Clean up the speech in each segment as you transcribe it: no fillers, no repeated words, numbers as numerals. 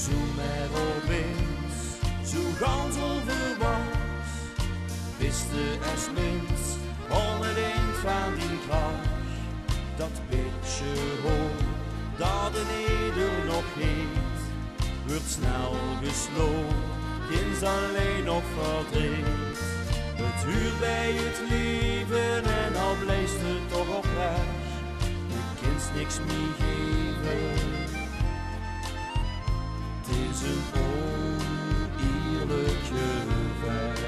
zo met opeens, zo ganz onverwachts, wist es minst al het eind van die graag, dat beetje hoop dat een ieder nog heeft, wordt snel gesloten, ginds alleen nog verdriet. Het huurt bij het leven en al blijft het toch op weg, je kunt niks meer geven. Het is een oneerlijke weg.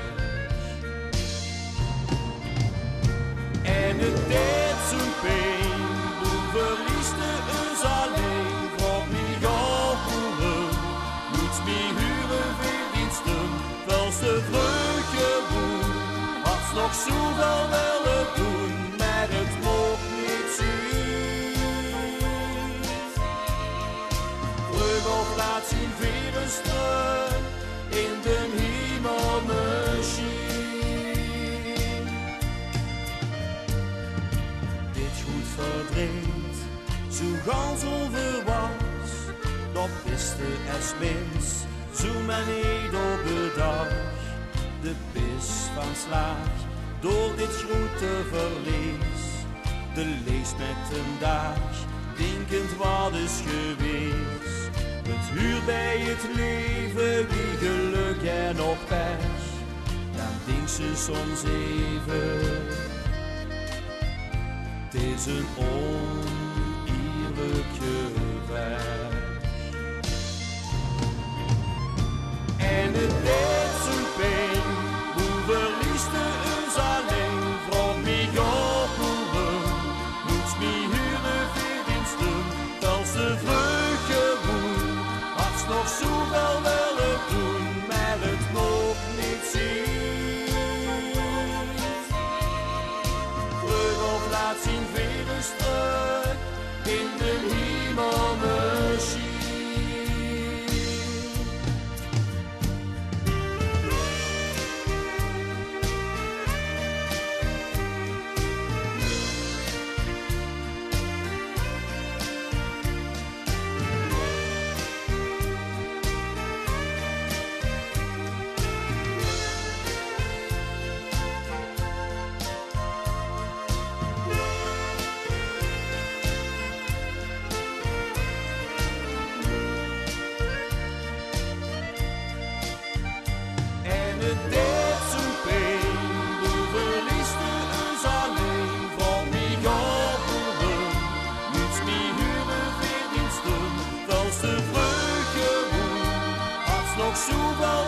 En het deed zo'n pijn, hoe verliest het ons alleen, voor mij geboren, niets meer huren verdiensten, als de vreugde woen, had nog zoveel willen doen, maar het mocht niet zien. Terug of laat zien virus terug, in de hemelmachine. Verdrinkt, zo ganz onverwachts, dat wist es minst, zo men niet op de dag. De bis van slaag, door dit grote verlies, de leest met een dag, denkend wat is geweest. Het huurt bij het leven, wie geluk en nog pech, dan denkt ze soms even. Het is een oneerlijke weg. En het deed zo'n pijn, hoe verliest het ons alleen, voor mij geboren, niets meer huren verdiensten, als de vreugde woen, had nog zoveel willen doen, maar het mocht niet zien. Laat zien virus terug, in de hemelmachine. Het deed zo'n pijn, hoe verliest het ons alleen, voor mij geboren, niets meer huren verdiensten, als de vreugde woen, had nog zoveel